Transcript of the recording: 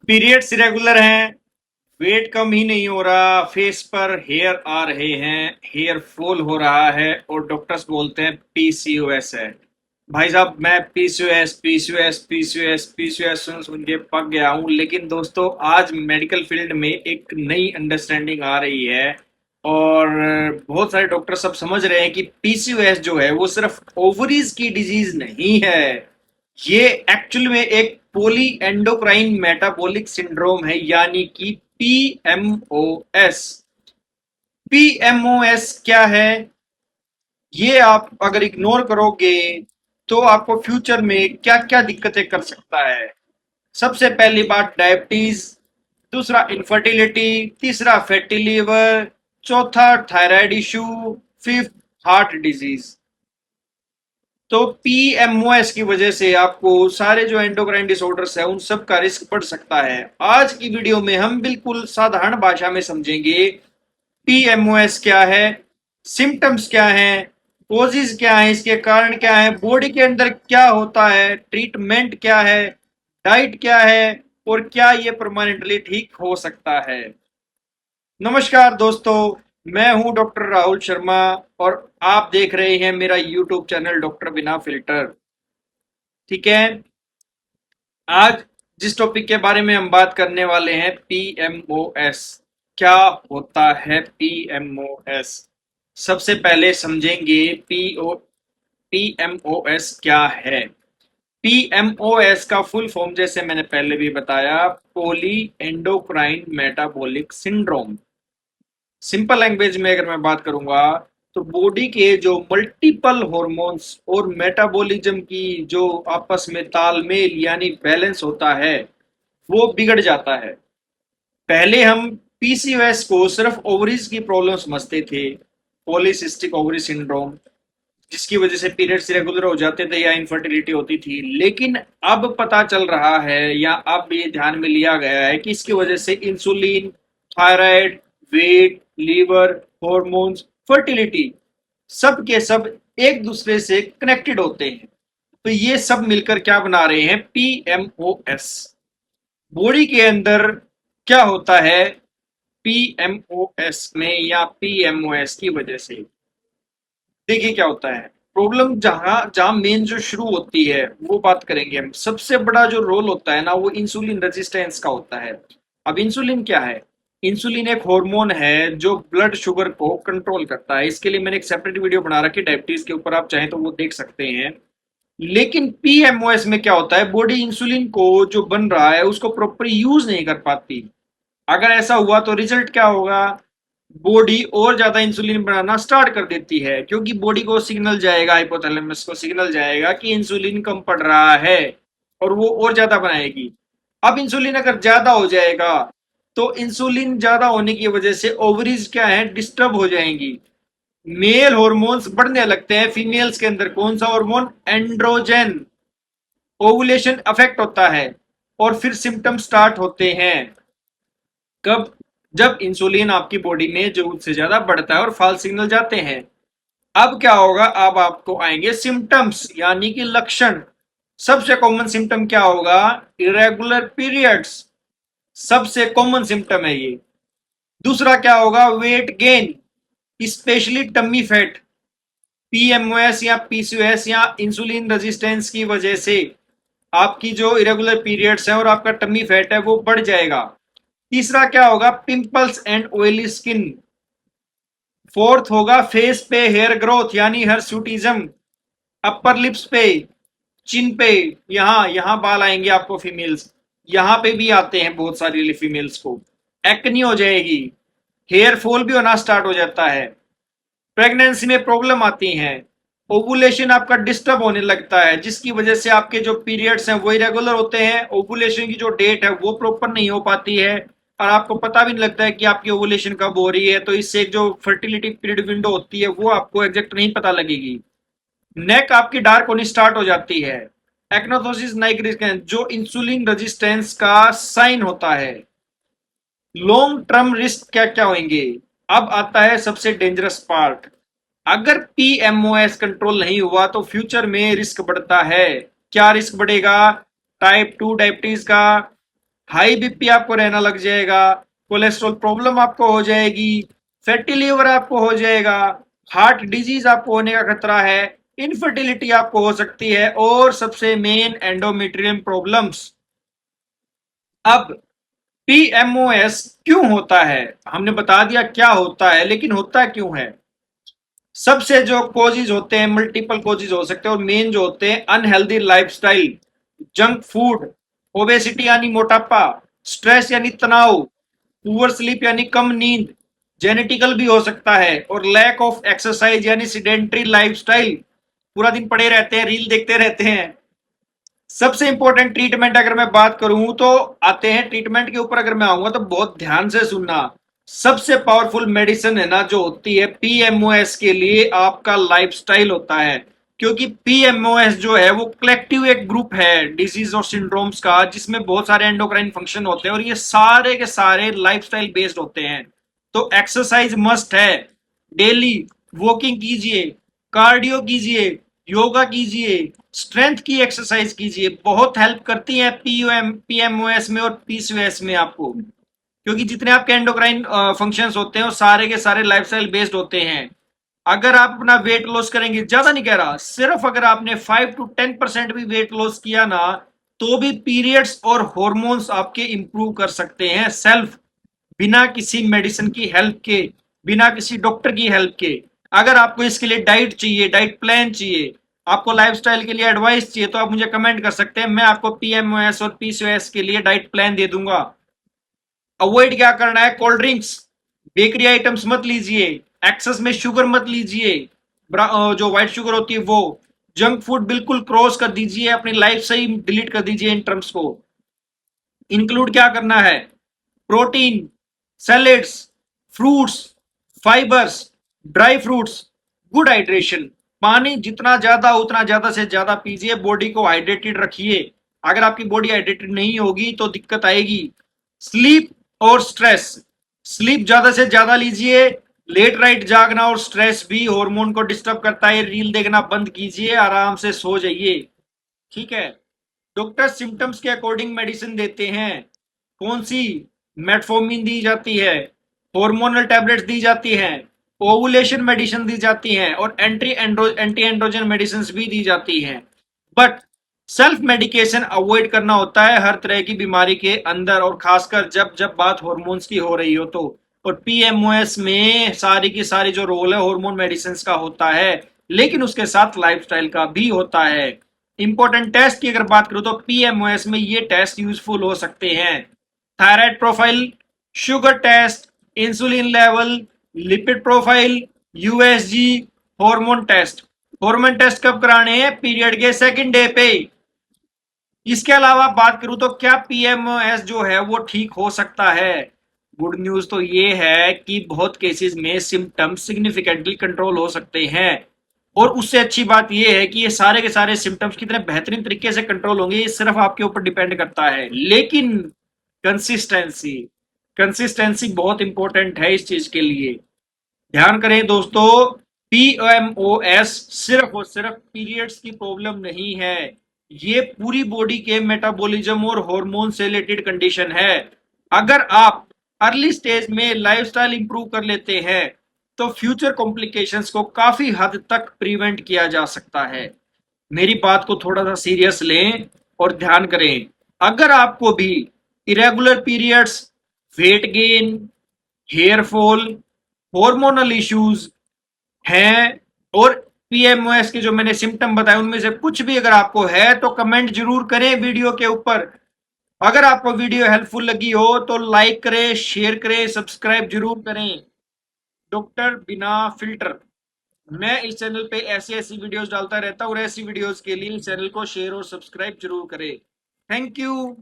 Periods irregular हैं, wait कम ही नहीं हो रहा, फेस पर हेयर आ रहे हैं, हेयर फॉल हो रहा है और डॉक्टर्स बोलते हैं पीसीओएस है। भाई साहब, मैं पीसीओएस पीसीओएस पीसीओएस पीसीओएस सुन सुन के पक गया हूँ। लेकिन दोस्तों, आज मेडिकल फील्ड में एक नई अंडरस्टैंडिंग आ रही है और बहुत सारे डॉक्टर सब समझ रहे हैं कि पीसीओएस जो है वो सिर्फ ओवरीज की डिजीज नहीं है। ये एक्चुअल में एक पोली एंडोक्राइन मेटाबॉलिक सिंड्रोम है, यानी कि पीएमओएस। पीएमओएस क्या है? ये आप अगर इग्नोर करोगे तो आपको फ्यूचर में क्या क्या दिक्कतें कर सकता है। सबसे पहली बात, डायबिटीज। दूसरा, इनफर्टिलिटी। तीसरा, फैटी लीवर। चौथा, thyroid issue. Fifth, heart disease. तो पीएमओएस की वजह से आपको सारे जो एंडोक्राइन डिसऑर्डर्स है उन सब का रिस्क बढ़ सकता है। आज की वीडियो में हम बिल्कुल साधारण भाषा में समझेंगे पीएमओएस क्या है, सिम्टम्स क्या है, कोजेज क्या है, इसके कारण क्या है, बॉडी के अंदर क्या होता है, ट्रीटमेंट क्या है, डाइट क्या है और क्या ये परमानेंटली ठीक हो सकता है। नमस्कार दोस्तों, मैं हूं डॉक्टर राहुल शर्मा और आप देख रहे हैं मेरा यूट्यूब चैनल डॉक्टर बिना फिल्टर। ठीक है। आज जिस टॉपिक के बारे में हम बात करने वाले हैं, पीएमओएस। क्या होता है पीएमओएस? सबसे पहले समझेंगे पीएमओएस क्या है। पीएमओएस का फुल फॉर्म, जैसे मैंने पहले भी बताया, poly endocrine metabolic syndrome. Simple language में अगर मैं बात करूंगा तो बॉडी के जो मल्टीपल हॉर्मोन्स और मेटाबॉलिज्म की जो आपस में तालमेल यानी बैलेंस होता है वो बिगड़ जाता है। पहले हम पीसीओएस को सिर्फ ओवरीज की प्रॉब्लम समझते थे, पॉलीसिस्टिक ओवरी सिंड्रोम, जिसकी वजह से पीरियड्स रेगुलर हो जाते थे या इनफर्टिलिटी होती थी। लेकिन अब पता चल रहा है या अब ये ध्यान में लिया गया है कि इसकी वजह से insulin, thyroid, weight, liver, hormones, fertility, सब के सब एक दूसरे से कनेक्टेड होते हैं। तो ये सब मिलकर क्या बना रहे हैं? पीएमओएस। बॉडी के अंदर क्या होता है पीएमओएस में या पीएमओएस की वजह से? देखिए क्या होता है। प्रॉब्लम जहां जहां मेन जो शुरू होती है वो बात करेंगे हम। सबसे बड़ा जो रोल होता है ना, वो इंसुलिन रेजिस्टेंस का होता है। अब इंसुलिन क्या है? इंसुलिन एक हार्मोन है जो ब्लड शुगर को कंट्रोल करता है। इसके लिए मैंने एक सेपरेट वीडियो बना रखी है डायबिटीज के ऊपर, आप चाहें तो वो देख सकते हैं। लेकिन पीएमओएस में क्या होता है, बॉडी इंसुलिन को जो बन रहा है उसको प्रॉपर यूज नहीं कर पाती। अगर ऐसा हुआ तो रिजल्ट क्या होगा? बॉडी और ज्यादा इंसुलिन बनाना स्टार्ट कर देती है, क्योंकि बॉडी को सिग्नल जाएगा, हाइपोथैलेमस को सिग्नल जाएगा कि इंसुलिन कम पड़ रहा है और वो और ज्यादा बनाएगी। अब इंसुलिन अगर ज्यादा हो जाएगा तो इंसुलिन ज्यादा होने की वजह से ओवरीज क्या है, डिस्टर्ब हो जाएंगी। मेल हॉर्मोन्स बढ़ने लगते हैं फीमेल्स के अंदर। कौन सा हार्मोन? एंड्रोजन। ओवुलेशन अफेक्ट होता है और फिर सिम्टम स्टार्ट होते हैं। कब? जब इंसुलिन आपकी बॉडी में जरूरत से ज्यादा बढ़ता है और फॉल्स सिग्नल जाते हैं। अब क्या होगा? अब आपको आएंगे सिम्टम्स यानी कि लक्षण। सबसे कॉमन सिम्टम क्या होगा? Irregular periods. सबसे कॉमन सिम्टम है ये। दूसरा क्या होगा? Weight gain, specially tummy fat. PMOS या पीसीओएस या इंसुलिन रेजिस्टेंस की वजह से आपकी जो इरेगुलर पीरियड्स हैं और आपका टमी फैट है वो बढ़ जाएगा। तीसरा क्या होगा? Pimples and oily skin. Fourth होगा फेस पे हेयर ग्रोथ यानी हर्सुटिज्म। अपर लिप्स पे, चिन पे, यहाँ यहाँ बाल आएंगे आपको फीमेल्स, यहाँ पे भी आते हैं बहुत सारी फीमेल्स को। एक्नी हो जाएगी, हेयर फॉल भी होना स्टार्ट हो जाता है। प्रेगनेंसी में प्रॉब्लम आती हैं। ओवुलेशन आपका डिस्टर्ब होने लगता है, जिसकी वजह से आपके जो पीरियड्स हैं वो इरेगुलर होते हैं। ओवुलेशन की जो डेट है वो प्रॉपर नहीं हो पाती है और आपको पता भी नहीं लगता है कि आपकी ओवुलेशन कब हो रही है। तो इससे एक जो फर्टिलिटी पीरियड विंडो होती है वो आपको एग्जैक्ट नहीं पता लगेगी। नेक आपकी डार्क होनी स्टार्ट हो जाती है। एक्नोथोसिस नाइग्रिकन जो इंसुलिन रेजिस्टेंस का साइन होता है। लॉन्ग टर्म रिस्क क्या क्या होंगे? अब आता है सबसे डेंजरस पार्ट। अगर पीएमओएस कंट्रोल नहीं हुआ तो फ्यूचर में रिस्क बढ़ता है। क्या रिस्क बढ़ेगा? टाइप 2 डायबिटीज का, हाई बीपी आपको रहना लग जाएगा, कोलेस्ट्रॉल प्रॉब्लम आपको हो जाएगी, फैटी लीवर आपको हो जाएगा, हार्ट डिजीज आपको होने का खतरा है, इनफर्टिलिटी आपको हो सकती है, और सबसे मेन एंडोमेट्रियम प्रॉब्लम्स। अब पीएमओएस क्यों होता है, हमने बता दिया क्या होता है, लेकिन होता क्यों है। सबसे जो कोजिज होते हैं, मल्टीपल कोजिज हो सकते हैं, और मेन जो होते हैं unhealthy lifestyle, junk food, obesity यानी मोटापा, स्ट्रेस यानी तनाव, पुअर स्लीप यानी कम नींद, जेनेटिकल भी हो सकता है, और लैक ऑफ एक्सरसाइज यानी सीडेंट्री लाइफस्टाइल, पूरा दिन पड़े रहते हैं, रील देखते रहते हैं। सबसे इंपॉर्टेंट ट्रीटमेंट अगर मैं बात करूं तो आते हैं ट्रीटमेंट के ऊपर, अगर मैं आऊंगा तो बहुत ध्यान से सुनना। सबसे पावरफुल मेडिसिन है ना जो होती है पीएमओएस के लिए, आपका लाइफस्टाइल होता है। क्योंकि पीएमओएस जो है वो कलेक्टिव एक ग्रुप है डिजीज और सिंड्रोम्स का, जिसमें बहुत सारे एंडोक्राइन फंक्शन होते हैं, और ये सारे के सारे लाइफस्टाइल बेस्ड होते हैं। तो एक्सरसाइज मस्ट है, डेली वॉकिंग कीजिए, कार्डियो कीजिए, योगा कीजिए, स्ट्रेंथ की एक्सरसाइज कीजिए, बहुत हेल्प करती है पीएमओएस में और पीसीओएस में आपको। क्योंकि जितने आपके एंडोक्राइन फंक्शंस होते हैं वो सारे के सारे लाइफस्टाइल बेस्ड होते हैं। अगर आप अपना वेट लॉस करेंगे, ज्यादा नहीं कह रहा, सिर्फ अगर आपने 5 to 10% भी वेट लॉस किया ना, तो भी पीरियड्स और हॉर्मोन्स आपके इंप्रूव कर सकते हैं सेल्फ, बिना किसी मेडिसिन की हेल्प के, बिना किसी डॉक्टर की हेल्प के। अगर आपको इसके लिए डाइट चाहिए, डाइट प्लान चाहिए, आपको लाइफस्टाइल के लिए एडवाइस चाहिए, तो आप मुझे कमेंट कर सकते हैं, मैं आपको पीएमओएस और पीसीओएस के लिए डाइट प्लान दे दूंगा। अवॉइड क्या करना है, कोल्ड ड्रिंक्स, बेकरी आइटम्स मत लीजिए, एक्सेस में शुगर मत लीजिए, जो व्हाइट शुगर होती है वो, जंक फूड बिल्कुल क्रॉस कर दीजिए, अपनी लाइफ से ही डिलीट कर दीजिए इन टर्म्स को। इंक्लूड क्या करना है, protein, salads, fruits, fibres, dry fruits, good hydration, पानी जितना ज्यादा उतना ज्यादा से ज्यादा पीजिए, बॉडी को हाइड्रेटेड रखिए। अगर आपकी बॉडी हाइड्रेटेड नहीं होगी तो दिक्कत आएगी। स्लीप और स्ट्रेस, स्लीप ज्यादा से ज्यादा लीजिए, लेट नाइट जागना और स्ट्रेस भी हार्मोन को डिस्टर्ब करता है, रील देखना बंद कीजिए, आराम से सो जाइए। ठीक है। डॉक्टर सिम्टम्स के अकॉर्डिंग मेडिसिन देते हैं। कौन सी, मेटफॉर्मिन दी जाती है, हार्मोनल टैबलेट्स दी जाती हैं, ओवुलेशन मेडिसिन दी जाती हैं, और एंटी एंड्रोजन मेडिसिन भी दी जाती हैं। बट सेल्फ मेडिकेशन अवॉइड करना होता है हर तरह की बीमारी के अंदर, और खासकर जब जब बात हॉर्मोन्स की हो रही हो तो। और पीएमओएस में सारी की सारी जो रोल है हार्मोन मेडिसिन का होता है, लेकिन उसके साथ लाइफस्टाइल का भी होता है। इंपॉर्टेंट टेस्ट की अगर बात करूं तो पीएमओएस में ये टेस्ट यूजफुल हो सकते हैं। Thyroid profile, sugar test, insulin level, lipid profile, USG, hormone test. Hormone test कब कराने हैं, पीरियड के सेकंड डे पे। इसके अलावा बात करूं तो क्या पीएमओएस जो है वो ठीक हो सकता है। गुड न्यूज तो ये है कि बहुत केसेस में सिम्टम्स सिग्निफिकेंटली कंट्रोल हो सकते हैं। और उससे अच्छी बात यह है कि ये सारे के सारे सिम्टम्स कितने बेहतरीन तरीके से कंट्रोल होंगे, ये सिर्फ आपके ऊपर डिपेंड करता है। लेकिन कंसिस्टेंसी, कंसिस्टेंसी बहुत इंपॉर्टेंट है इस चीज के लिए। ध्यान करें दोस्तों, पीएमओएस सिर्फ और सिर्फ पीरियड्स की प्रॉब्लम नहीं है, ये पूरी बॉडी के मेटाबॉलिज्म और हार्मोन से रिलेटेड कंडीशन है। अगर आप अर्ली स्टेज में लाइफस्टाइल इंप्रूव कर लेते हैं तो फ्यूचर कॉम्प्लिकेशंस को काफी हद तक प्रिवेंट किया जा सकता है। मेरी बात को थोड़ा सा सीरियस लें और ध्यान करें। अगर आपको भी irregular periods, weight gain, hair fall, hormonal issues हैं, और पीएमओएस के जो मैंने सिम्टम बताए उनमें से कुछ भी अगर आपको है तो कमेंट जरूर करें वीडियो के ऊपर। अगर आपको वीडियो हेल्पफुल लगी हो तो लाइक करें, शेयर करें, सब्सक्राइब जरूर करें। डॉक्टर बिना फिल्टर, मैं इस चैनल पे ऐसी ऐसी वीडियोस डालता रहता हूँ, और ऐसी वीडियोस के लिए इस चैनल को शेयर और सब्सक्राइब जरूर करें। Thank you.